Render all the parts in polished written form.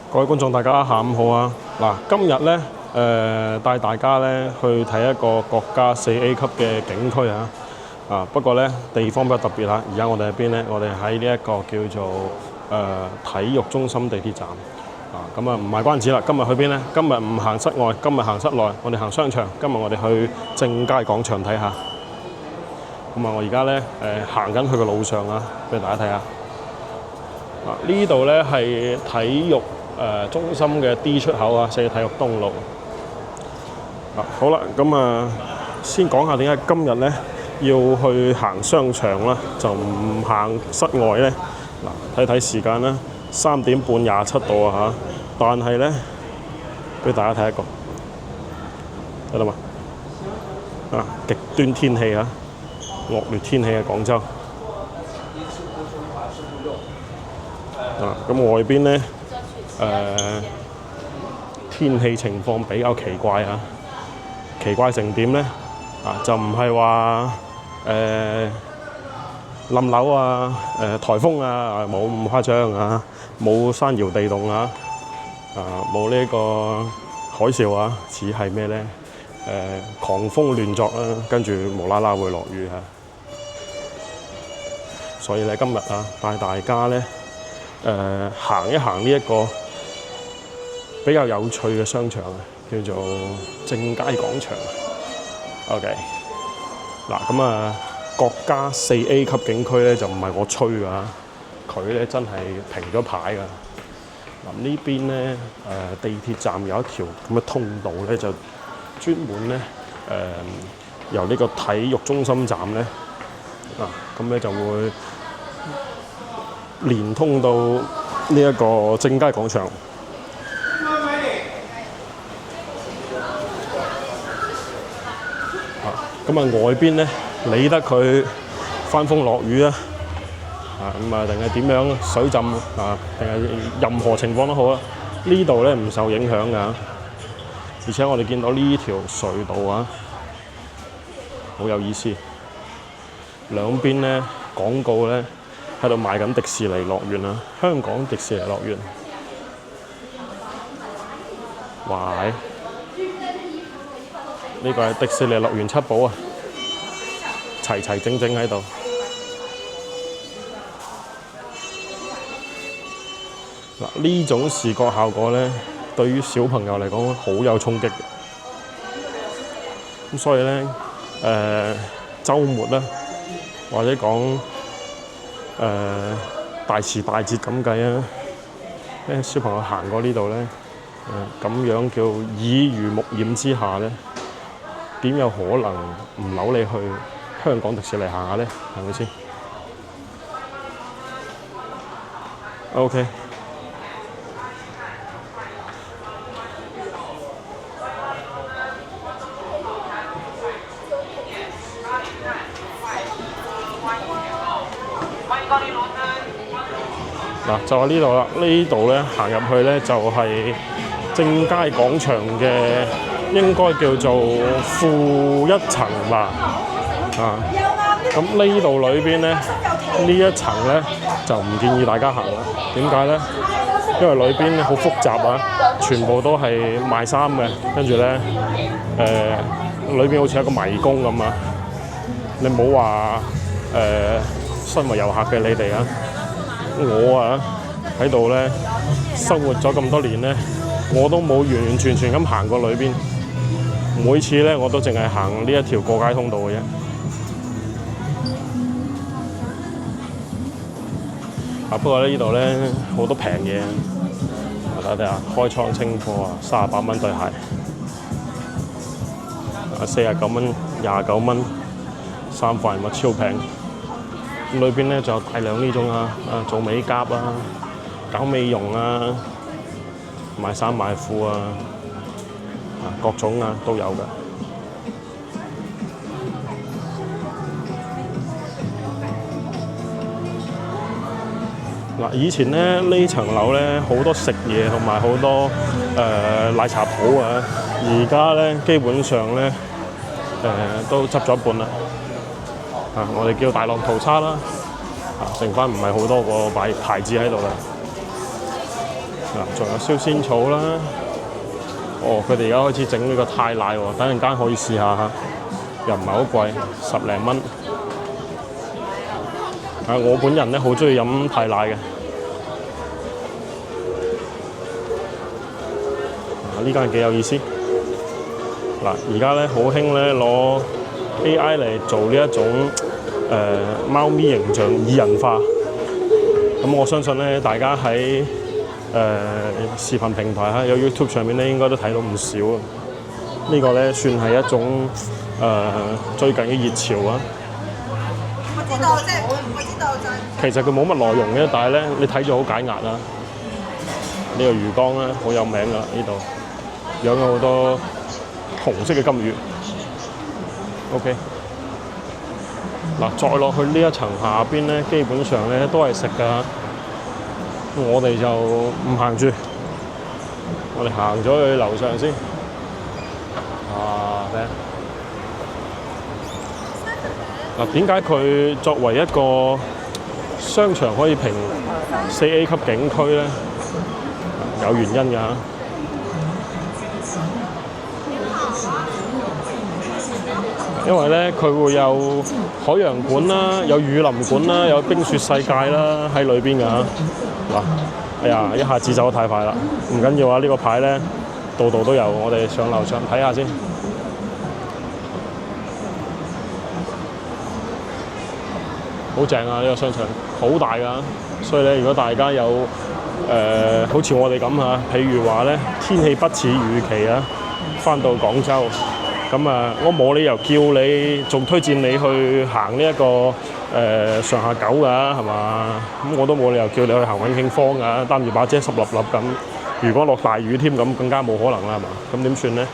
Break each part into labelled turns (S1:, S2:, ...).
S1: 各位觀眾，大家下午好啊！嗱，今日咧帶大家咧去睇一個國家4A 級嘅景區啊！不過咧地方比較特別啦。而家我哋喺邊咧？我哋喺呢一個叫做體育中心地鐵站咁啊，唔賣關子啦。今日去邊咧？今日唔行室外，今日行室內。我哋行商場。今日我哋去正佳廣場睇下。咁啊，我而家咧行緊去嘅路上啊，俾大家睇下。呢度咧係體育中心嘅 D 出口啊，寫體育東路。好啦，咁啊，先講下點解今日咧要去行商場啦，就唔行室外咧。嗱，睇睇時間啦，3點半27度啊嚇，但係咧俾大家睇一個，得啦嘛？極端天氣啊，惡劣天氣嘅廣州。咁外邊咧天氣情況比較奇怪啊，奇怪成點咧？就唔係話冧樓啊、颱風啊，冇咁誇張啊，冇山搖地動啊，冇呢個海嘯啊，只係咩咧？狂風亂作啦，跟住無啦啦會落雨啊。所以咧今日帶大家咧行一行呢一個比較有趣嘅商場啊，叫做正佳廣場。OK， 嗱咁啊，國家4A 級景區咧就唔係我吹㗎，佢咧真係平咗牌㗎。嗱呢邊咧地鐵站有一條咁嘅通道咧，就專門咧由呢個體育中心站咧咁咧就會連通到呢一個正佳廣場。咁外邊咧理得佢翻風落雨啊，定係點樣水浸定係任何情況都好啊，呢度咧唔受影響㗎。而且我哋見到呢條隧道啊，好有意思，兩邊咧廣告咧喺度賣緊迪士尼樂園啊，香港迪士尼樂園。哇！呢個係迪士尼樂園七寶啊，齊齊整整喺度。嗱，呢種視覺效果咧，對於小朋友嚟講好有衝擊。咁所以咧，週末啦，或者講大時大節咁計啊，小朋友行過呢度咧，咁樣叫耳濡目染之下咧，點有可能唔扭你去香港迪士尼行下咧？係咪先 ？OK。嗱，就喺呢度啦。呢度咧行入去咧就係正佳廣場嘅，應該叫做負一層吧。咁呢度裏邊咧呢一層咧就唔建議大家行啦。點解咧？因為裏邊好複雜啊，全部都係賣衫嘅，跟住咧裏邊好似一個迷宮咁啊。你唔好話身為遊客嘅你哋啊。我喺度咧生活咗咁多年咧，我都冇完完全全咁行過裏邊。每次咧我都淨係行呢一條過街通道嘅啫。不過呢度咧好多平嘢，睇睇下開倉清貨38蚊對鞋，49蚊、29蚊，3塊物超平。裏邊咧仲有大量呢種做美甲啊、搞美容啊、賣衫賣褲各種都有㗎。嗱，以前咧呢層樓咧好多食嘢同埋好多奶茶鋪啊，而家咧基本上咧都執咗一半啦。我哋叫大浪淘沙啦，剩翻唔係好多個牌子喺度啦。仲有燒仙草啦。哦，佢哋而家開始整呢個泰奶喎，等陣間可以試下嚇，又唔係好貴，10零蚊。我本人咧好中意飲泰奶嘅。呢間幾有意思。嗱，而家咧好興咧攞 AI 嚟做呢一種貓咪形象擬人化。咁我相信咧，大家喺視頻平台有 YouTube 上面咧，應該都睇到唔少啊。呢個咧算係一種最近嘅熱潮啊。我知道，其實佢冇乜內容嘅，但係咧你睇咗好解壓啦。呢個魚缸咧好有名㗎，呢度養咗好多紅色嘅金魚。OK。嗱，再落去呢一層下邊咧，基本上咧都係食㗎。我哋就唔行住，我哋行咗去樓上先。嗱，點解佢作為一個商場可以評4A 級景區咧？有原因㗎。因為咧，佢會有海洋館啦，有雨林館啦，有冰雪世界啦喺裏邊㗎。嗱，哎呀，一下子走得太快啦，唔緊要啊！呢個牌咧，度度都有，我哋上樓上睇下先。好正啊！呢個商場好大㗎，所以咧，如果大家有好似我哋咁嚇，譬如話咧天氣不似預期啊，返到廣州。咁啊，我冇理由叫你，仲推薦你去行呢一個上下九㗎，係嘛？咁我都冇理由叫你去行永慶坊㗎，擔住把遮濕立立咁。如果落大雨添，咁更加冇可能啦，係嘛？咁點算咧？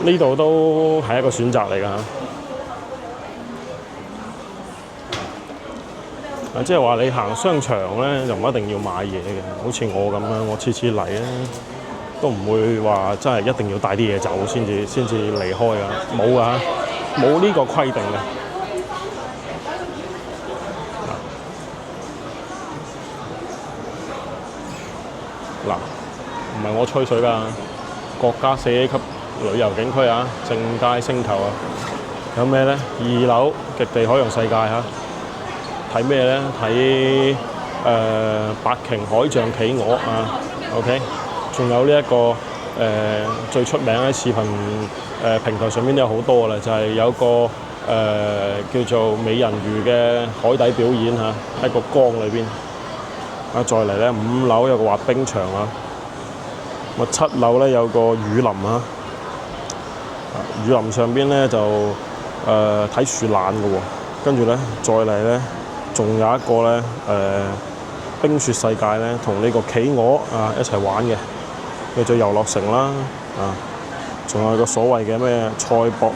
S1: 呢度都係一個選擇嚟㗎嚇。即係話你行商場咧，就唔一定要買嘢嘅。好似我咁樣，我次次嚟咧，都唔會話真係一定要帶啲嘢走先至離開㗎，冇㗎，冇呢個規定嘅。嗱，唔係我吹水㗎，國家4A 級旅遊景區啊，正佳星球啊，有咩咧？2樓極地海洋世界嚇，睇咩咧？睇白鯨海象企鵝啊 ，OK。仲有呢一個最出名喺視頻平台上面都有好多啦，就係有個叫做美人魚嘅海底表演嚇，喺個缸裏邊。再嚟咧，5樓有個滑冰場啊，7樓咧有個雨林啊，雨林上邊咧就睇樹懶嘅喎，跟住咧再嚟咧仲有一個咧冰雪世界咧，同呢個企鵝啊一齊玩嘅。叫做遊樂城啦，仲有個所謂嘅咩賽博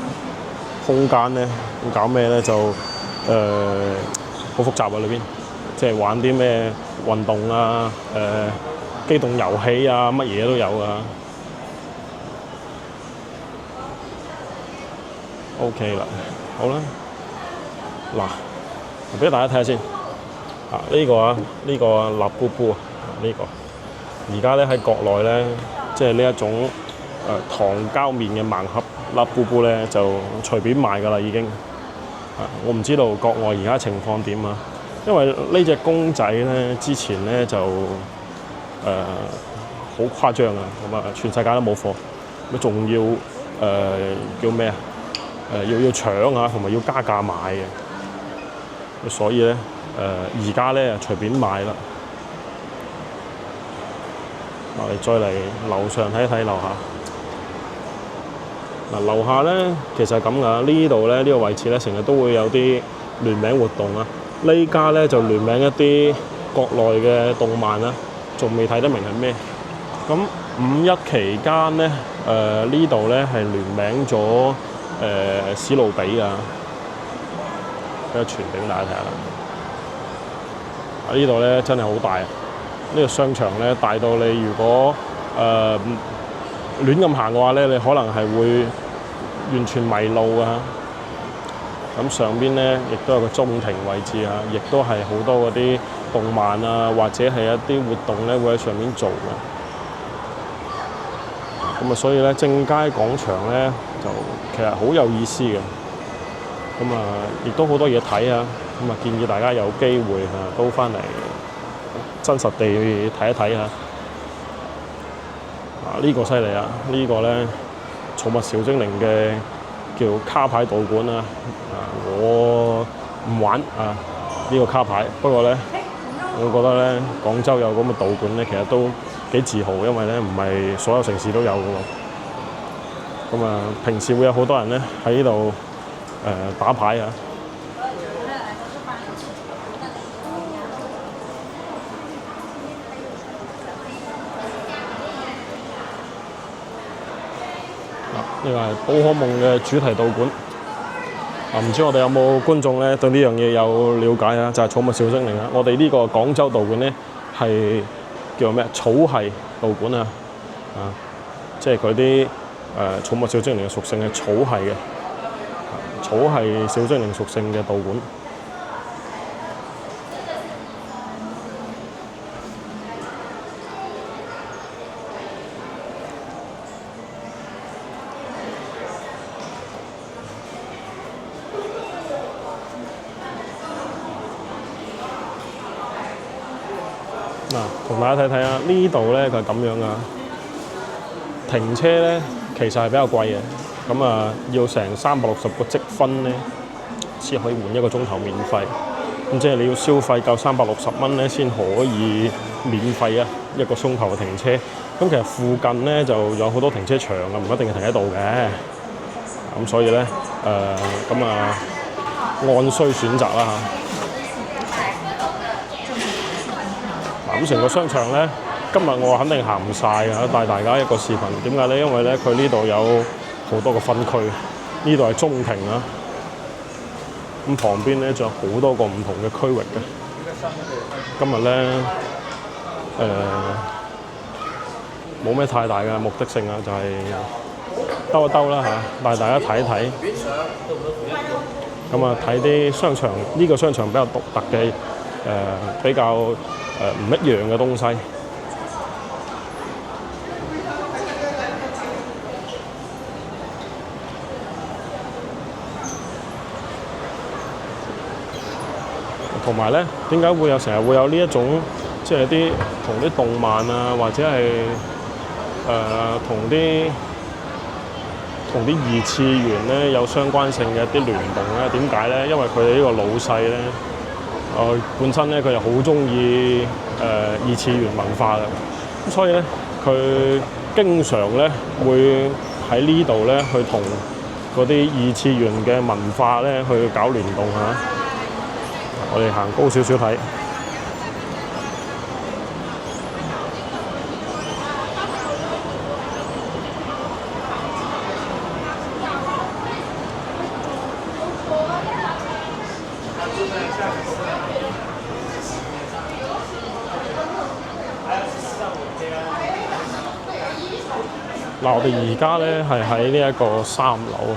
S1: 空間咧，搞咩咧就好複雜啊裏邊，即係玩啲咩運動啊、機動遊戲啊，乜嘢都有啊。OK 啦，好啦，嗱，俾大家睇下先。呢個立布布啊，呢個。而家咧喺國內咧，即係呢一種糖膠面嘅盲盒粒布布咧，就隨便賣㗎啦已經。我唔知道國外而家情況點啊，因為呢隻公仔咧之前咧就好誇張啊，咁啊全世界都冇貨，咁仲要叫咩啊？要搶啊，同埋要加價買嘅，所以咧而家咧隨便買啦。我哋再嚟樓上睇一睇樓下。嗱，樓下咧其實係咁噶，呢度咧呢個位置咧成日都會有啲聯名活動啊。呢家咧就聯名一啲國內嘅動漫啦，仲未睇得明係咩。咁5·1期間咧，呢度咧係聯名咗史努比啊，俾個傳俾大家睇下啦。呢度咧真係好大。呢個商場咧大到你如果亂咁行嘅話咧，你可能係會完全迷路啊！咁上邊咧亦都有個中庭位置啊，亦都係好多嗰啲動漫啊，或者係一啲活動咧，會喺上面做嘅。咁啊，所以咧正佳廣場咧就其實好有意思嘅。咁啊，亦都好多嘢睇啊。咁啊，建議大家有機會都翻嚟真實地去睇一睇啊。呢個犀利啊！呢個咧寵物小精靈嘅叫卡牌道館啊。我唔玩呢個卡牌，不過咧，我覺得咧廣州有咁嘅道館咧，其實都幾自豪，因為咧唔係所有城市都有嘅喎。咁啊，平時會有好多人咧喺呢度打牌啊。呢個係寶可夢嘅主題道館。唔知我哋有冇觀眾咧對呢樣嘢有了解啊？就係寵物小精靈啊！我哋呢個廣州道館咧係叫做咩？草系道館啊！即係佢啲寵物小精靈嘅屬性係草系嘅，草系小精靈屬性嘅道館。同大家睇睇啊！呢度咧佢係咁樣噶，停車咧其實係比較貴嘅，咁啊要成360個積分咧先可以換1個鐘頭免費，咁即係你要消費夠360蚊咧先可以免費啊1個鐘頭嘅停車。咁其實附近咧就有好多停車場啊，唔一定係停喺度嘅，咁所以咧按需選擇啦嚇。咁成個商場咧，今日我肯定行唔晒㗎，帶大家一個視頻。點解咧？因為咧佢呢度有好多個分區，呢度係中庭啊。咁旁邊咧仲有好多個唔同嘅區域嘅。今日咧冇咩太大嘅目的性啊，就係兜一兜啦嚇，帶大家睇一睇。咁啊睇啲商場，呢個商場比較獨特嘅比較唔一樣嘅東西。同埋咧，點解會有成日會有呢一種，即係啲同啲動漫啊，或者係同啲二次元咧有相關性嘅一啲聯動咧？點解咧？因為佢哋呢個老細咧，本身咧佢又好中意二次元文化嘅，咁所以咧佢經常咧會喺呢度咧去同嗰啲二次元嘅文化咧去搞聯動嚇。我哋行高少少睇。嗱，我哋而家咧係喺呢一個3樓啊。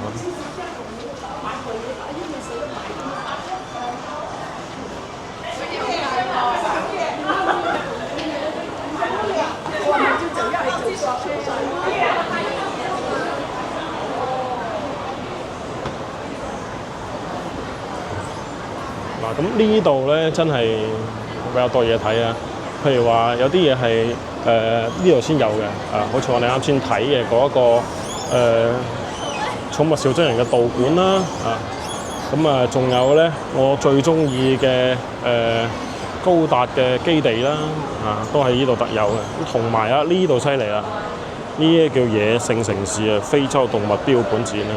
S1: 嗱，咁呢度咧真係比較多嘢睇啊。譬如話有啲嘢係呢度先有嘅，好似我哋啱先睇嘅嗰一個寵物小精靈嘅道館啦，咁啊仲有咧我最中意嘅高達嘅基地啦，都係呢度特有嘅。同埋呢度犀利啦，呢啲叫野性城市啊，非洲動物標本展啊。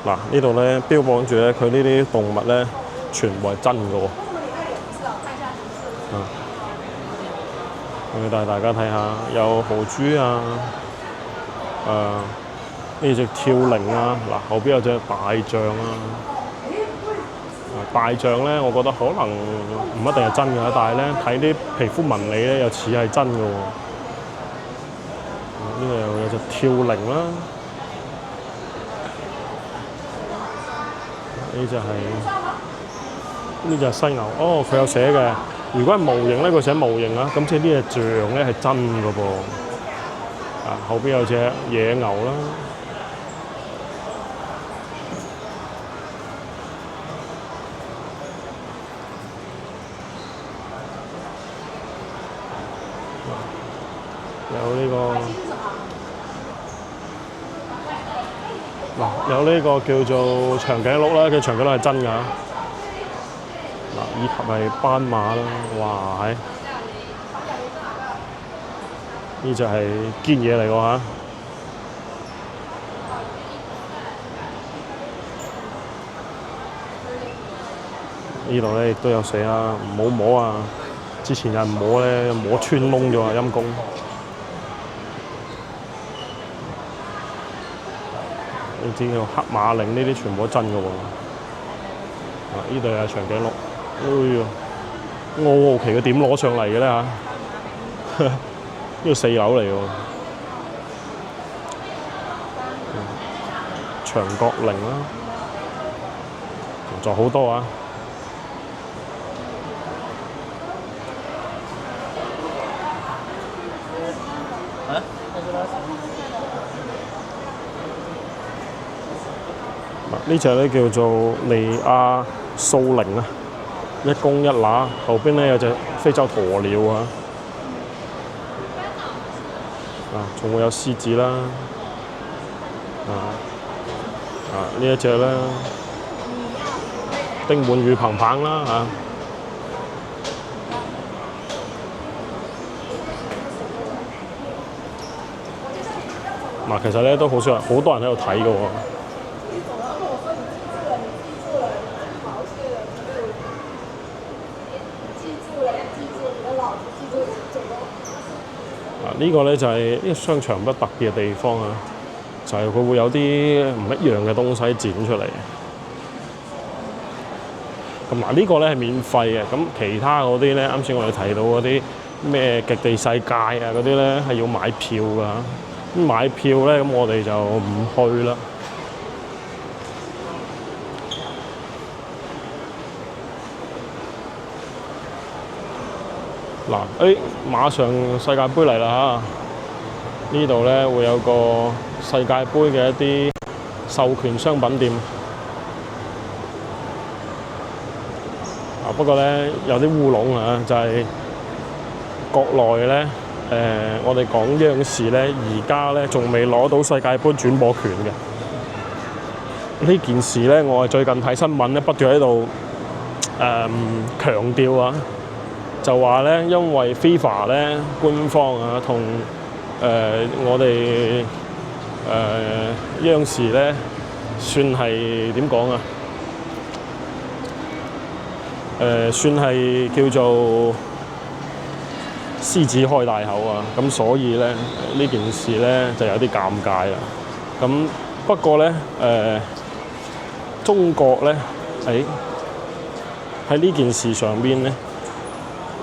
S1: 嗱，呢度咧標榜住咧，佢呢啲動物咧全部係真嘅喎。我帶大家睇下，有豪豬啊，呢隻跳羚啊，嗱後邊有隻大象啊。大象咧，我覺得可能唔一定係真嘅，但係咧睇啲皮膚紋理咧又似係真嘅喎。呢度又有隻跳羚啦。呢隻係犀牛。哦，佢有寫嘅。如果係模型咧，佢寫模型啊，咁即係呢隻象咧係真嘅噃。啊，後邊有隻野牛啦。有呢個嗱，有呢個叫做長頸鹿啦，佢長頸鹿係真㗎。嗱，以及係斑馬啦，哇係，呢就係堅嘢嚟㗎嚇。呢度咧亦都有寫啦，唔好摸啊！之前有人摸咧，摸穿窿咗啊，陰公。呢啲叫黑馬嶺，呢啲全部都真嘅喎。啊，呢度有長頸鹿。哎呀，我好奇佢點攞上嚟嘅咧嚇？呢個4樓嚟喎。長角羚啦，仲好多啊！呢隻咧叫做尼亞素羚啊，一公一乸，後邊咧有隻非洲鴕鳥啊，仲會有獅子啦，呢一隻咧丁滿與彭彭啦嚇。其實咧都好少人，好多人喺度睇嘅喎。呢個咧就係呢個商場不特別嘅地方啊，就係佢會有啲唔一樣嘅東西展出嚟。咁呢個咧係免費嘅，咁其他嗰啲咧，啱先我哋提到嗰啲咩極地世界啊嗰啲咧係要買票㗎。咁買票咧，咁我哋就唔去啦。嗱，馬上世界盃嚟啦嚇！呢度咧會有個世界盃嘅一啲授權商品店。不過咧有啲烏龍啊，就係國內咧。我哋講央視咧，而家咧仲未攞到世界盃轉播權嘅。呢件事咧，我係最近睇新聞咧，不斷喺度強調啊，就話咧，因為 FIFA 咧官方啊同我哋央視咧，算係點講啊？算係叫做獅子開大口啊！咁所以咧呢件事咧就有啲尷尬啦。咁不過咧中國咧喺呢件事上邊咧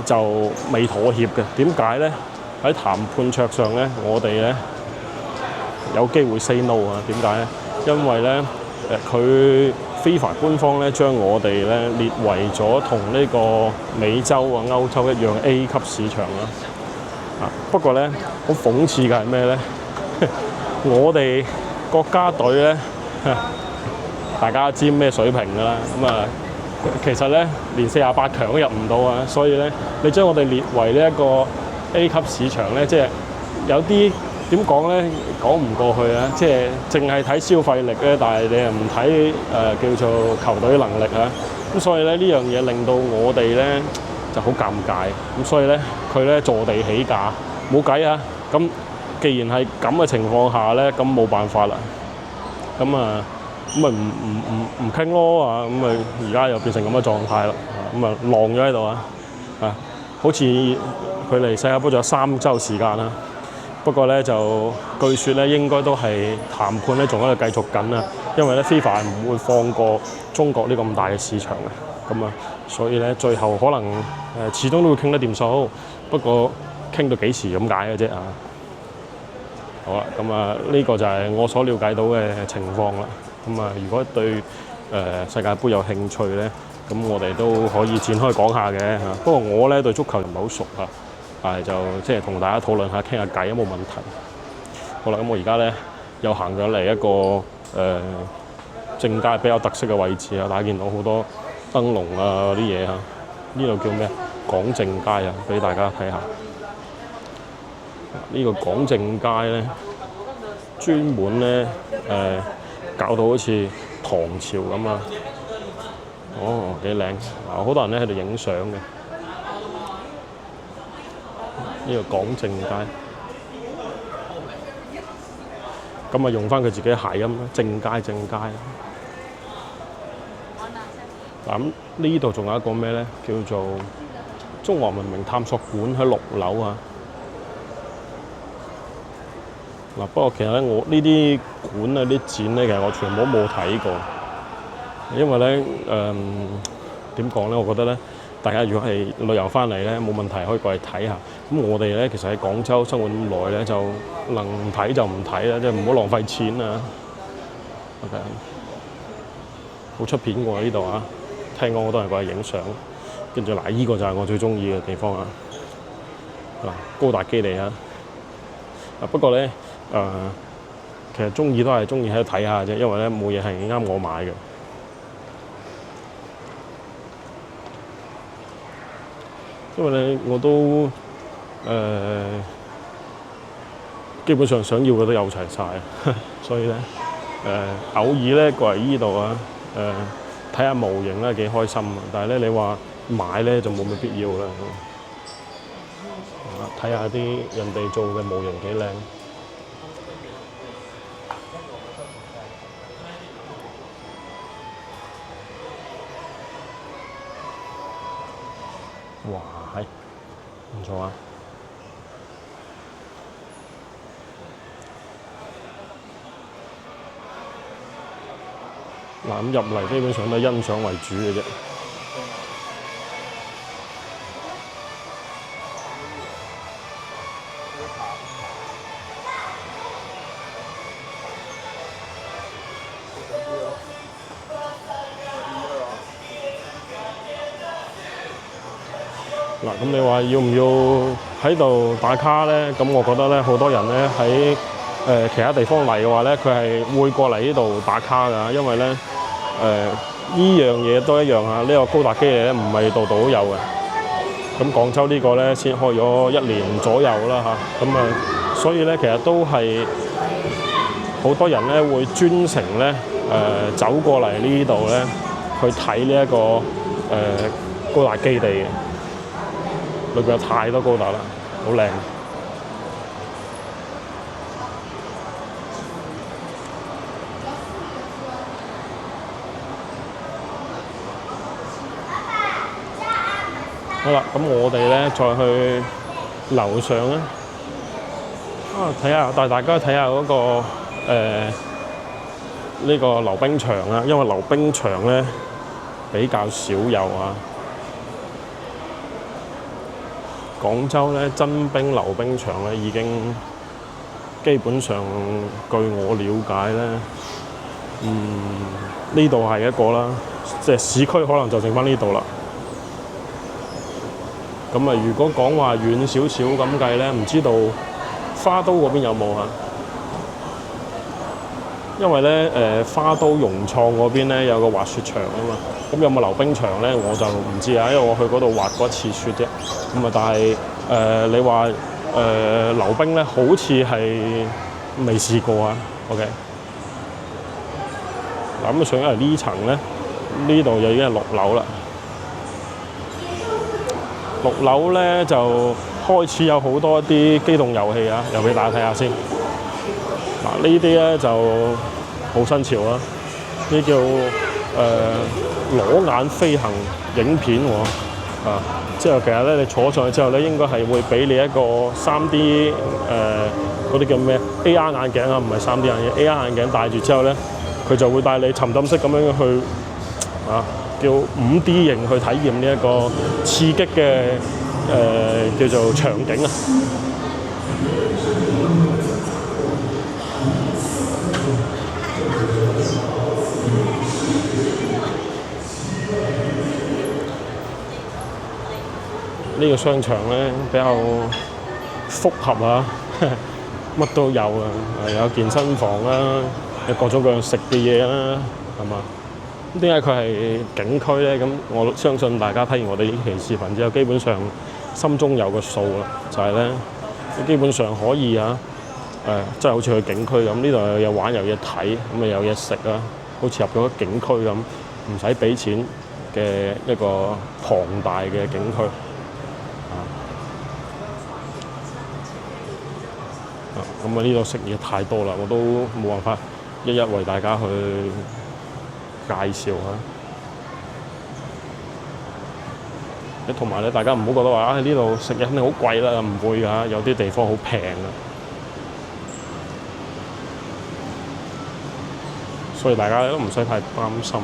S1: 就未妥協嘅。點解咧？喺談判桌上咧，我哋咧有機會 say no 啊？點解咧？因為咧佢FIFA 官方咧將我哋咧列為咗同呢個美洲啊、歐洲一樣 A 級市場啦。不過咧好諷刺嘅係咩咧？我哋國家隊咧，大家知咩水平㗎啦。咁其實咧連48強都入唔到啊。所以咧你將我哋列為呢一個 A 級市場咧，即係有啲點講咧，講唔過去啊！即係淨係睇消費力咧，但係你又唔睇叫做球隊能力啊！咁所以咧呢樣嘢令到我哋咧就好尷尬。咁所以咧佢咧坐地起價，冇計啊！咁既然係咁嘅情況下咧，咁冇辦法啦。咁咪唔傾咯啊！咁咪而家又變成咁嘅狀態啦。咁晾咗喺度啊！好似佢離世界盃仲有3週時間啦。不過咧就據說咧應該都係談判咧仲喺度繼續緊啊，因為咧 FIFA 唔會放過中國呢個咁大嘅市場嘅，咁所以咧最後可能始終都會傾得掂數，不過傾到幾時咁解嘅啫啊。好啦，咁呢個就係我所了解到嘅情況啦。咁如果對世界盃有興趣咧，咁我哋都可以展開講下嘅嚇。不過我咧對足球唔係好熟啊，但係就即係同大家討論下、傾下偈都冇問題。好啦，咁我而家咧又行咗嚟一個正街比較特色嘅位置啊，大家見到好多燈籠啊嗰啲嘢啊，呢度叫咩？廣正街啊，俾大家睇下。呢個廣正街咧，專門咧搞到好似唐朝咁啊！哦，幾靚！好多人咧喺度影相嘅。呢個廣正街，咁啊用翻佢自己諧音啦，正街正街。咁呢度仲有一個咩咧？叫做中華文明探索館喺6樓啊！嗱，不過其實咧，我呢啲館啊、啲展咧，其實我全部都冇睇過，因為咧點講咧？我覺得咧，大家如果係旅遊翻嚟咧，冇問題可以過嚟睇下。咁我哋咧其實喺廣州生活咁耐咧，就能唔睇就唔睇啦，即係唔好浪費錢啊。OK， 好出片喎呢度啊！聽講好多人過嚟影相，跟住嗱，依個就係我最中意嘅地方啊！嗱，高達基地啊！不過咧其實中意都係中意喺度睇下啫，因為咧冇嘢係啱我買嘅。因為咧我都基本上想要嘅都有齊晒，所以咧偶爾咧過嚟依度啊睇下模型咧幾開心啊！但係咧你話買咧就冇乜必要啦。睇下啲人哋做嘅模型幾靚。哇，係唔錯啊！嗱，咁入嚟基本上都係欣賞為主嘅啫。嗱，咁你話要唔要喺度打卡咧？咁我覺得咧，好多人咧喺其他地方嚟嘅話咧，佢係會過嚟呢度打卡㗎，因為咧依樣嘢都一樣啊。呢個高達基地咧唔係度度都有嘅。咁廣州呢個咧先開咗1年左右啦嚇，咁所以咧其實都係好多人咧會專程咧走過嚟呢度咧去睇呢一個高達基地嘅。裏邊有太多高達啦，好靚。好啦，咁我哋咧再去樓上咧，睇下帶大家睇下嗰個呢個溜冰場啊，因為溜冰場咧比較少有啊。廣州咧真冰溜冰場咧已經基本上據我了解咧，呢度係一個啦，即係市區可能就剩翻呢度啦。咁啊，如果講話遠少少咁計咧，唔知道花都嗰邊有冇啊？因為咧花都融創嗰邊咧有個滑雪場啊嘛，咁有冇溜冰場咧我就唔知啊，因為我去嗰度滑過一次雪啫。咁啊，但係你話溜冰咧，好似係未試過啊。OK， 嗱咁上嚟呢層咧，呢度就已經係6樓啦。6樓咧就開始有好多一啲機動遊戲啊，又俾大家睇下先。嗱，呢啲咧就好新潮啊！呢叫裸眼飛行影片喎，之後其實咧你坐上去之後咧，應該係會俾你一個3D 嗰啲叫咩 AR 眼鏡啊，唔係3D 眼鏡 AR 眼鏡戴住之後咧，佢就會帶你沉浸式咁樣去叫5D 型去體驗呢一個刺激嘅叫做場景啊！呢個商場咧比較複合啊，乜都有啊，有健身房啦，有各種各樣食嘅嘢啦，係嘛？咁點解佢係景區咧？咁我相信大家睇完我哋呢期視頻之後，基本上心中有個數啦，就係咧，基本上可以啊，即係好似去景區咁，呢度又有玩有嘢睇，咁啊有嘢食啊，好似入咗景區咁，唔使俾錢嘅一個龐大嘅景區。咁啊呢度食嘢太多啦，我都冇辦法一一為大家去介紹啊。同埋咧，大家唔好覺得話啊呢度食嘢肯定好貴啦，唔會㗎，有啲地方好平啊。所以大家都唔使太擔心。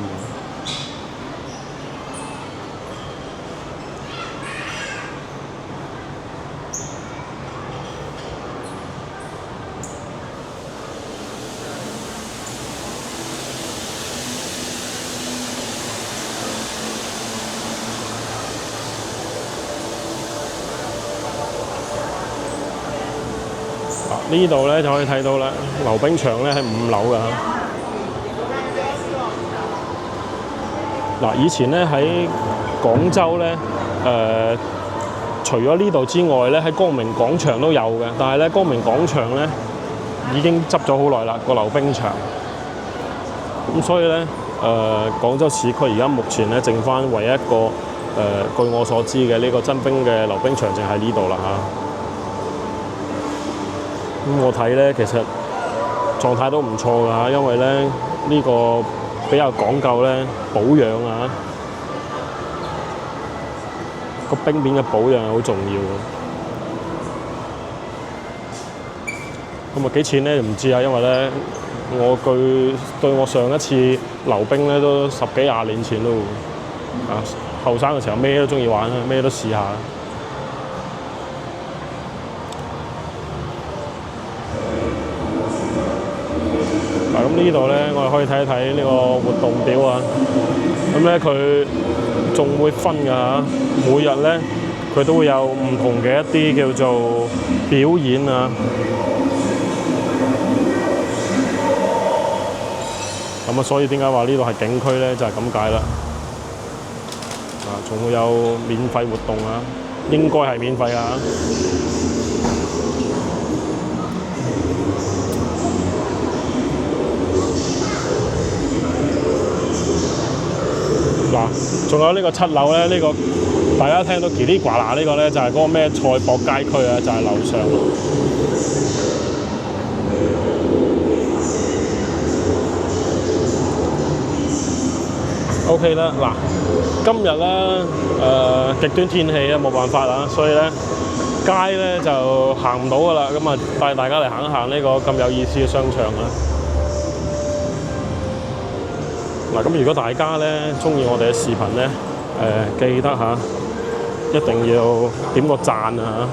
S1: 呢度咧就可以睇到啦，溜冰場咧喺5樓㗎。嗱，以前咧喺廣州咧，除咗呢度之外咧，喺光明廣場都有嘅，但係咧光明廣場咧已經執咗好耐啦，個溜冰場。咁所以咧，廣州市區而家目前咧剩翻唯一一個據我所知嘅呢個真冰嘅溜冰場，淨係呢度啦嚇。咁我睇咧，其實狀態都唔錯㗎，因為咧呢個比較講究咧保養啊，個冰面嘅保養係好重要嘅。咁啊幾錢咧唔知啊，因為咧對我上一次溜冰咧都10幾20年前都啊，後生嘅時候咩都中意玩啊，咩都試下。咁呢度咧，我哋可以睇一睇呢個活動表啊。咁咧，佢仲會分㗎，每日咧佢都會有唔同嘅一啲叫做表演啊。咁啊，所以點解話呢度係景區咧？就係咁解啦。仲會有免費活動啊，應該係免費啊。嗱，仲有呢個7樓咧，呢個大家聽到嘰哩呱啦呢個咧，就係嗰個咩賽博街區啊，就係樓上。OK 啦，嗱，今日咧極端天氣啊，冇辦法啦，所以咧街咧就行唔到噶啦，咁啊帶大家嚟行一行呢個咁有意思嘅商場啦。嗱，咁如果大家咧中意我哋嘅視頻咧，記得嚇，一定要點個讚啊！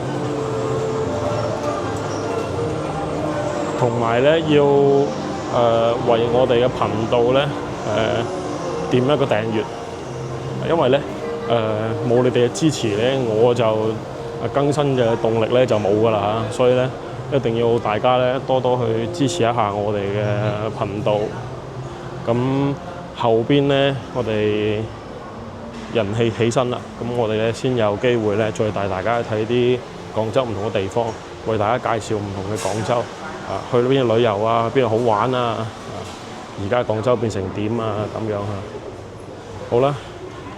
S1: 同埋咧要為我哋嘅頻道咧點一個訂閱，因為咧冇你哋嘅支持咧，我就更新嘅動力咧就冇噶啦嚇，所以咧一定要大家咧多多去支持一下我哋嘅頻道。咁後邊咧，我哋人氣起身啦，咁我哋咧先有機會咧再帶大家去睇啲廣州唔同嘅地方，為大家介紹唔同嘅廣州啊，去邊度旅遊啊，邊度好玩啊，而家廣州變成點啊咁樣嚇。好啦，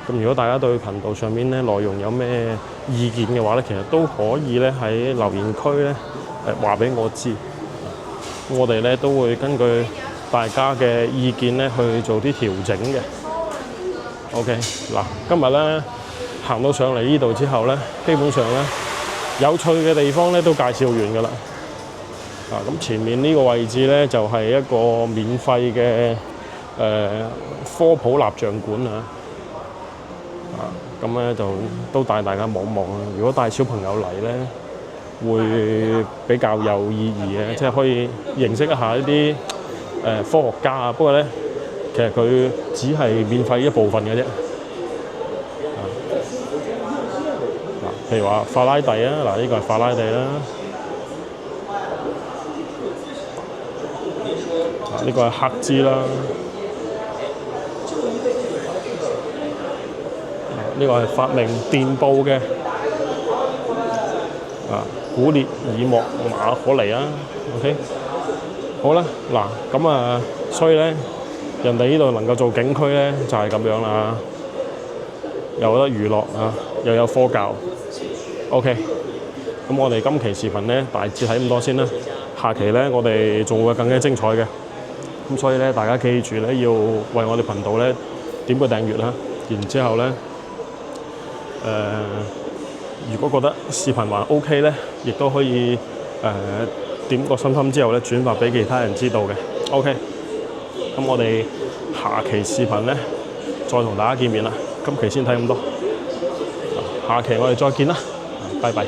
S1: 咁如果大家對頻道上面咧內容有咩意見嘅話咧，其實都可以咧喺留言區咧話俾我知，我哋咧都會根據大家嘅意見咧去做啲調整嘅。OK， 嗱，今日咧行到上嚟呢度之後咧，基本上咧有趣嘅地方咧都介紹完㗎啦。咁前面呢個位置咧就係一個免費嘅科普蠟像館啊。咁咧就都帶大家望望啊。如果帶小朋友嚟咧，會比較有意義嘅，即係可以認識一下一啲科學家啊。不過咧，其實佢只係免費一部分嘅啫。譬如話法拉第啊，嗱呢個係法拉第啦，呢個係赫茲啦，呢個係發明電報嘅古列爾莫馬可尼啊 ，OK， 好啦，嗱咁所以咧，人哋呢度能夠做景區咧，就係咁樣啦，又有得娛樂啊，又有科教 ，OK， 咁我哋今期視頻咧大致睇咁多先啦，下期咧我哋仲會更加精彩嘅，咁所以咧大家記住咧要為我哋頻道咧點個訂閱啦，然之後咧如果覺得視頻還 OK 咧，亦都可以點個心之後咧轉發俾其他人知道嘅。OK， 咁我哋下期視頻咧再同大家見面啦。今期先睇咁多，下期我哋再見啦，拜拜。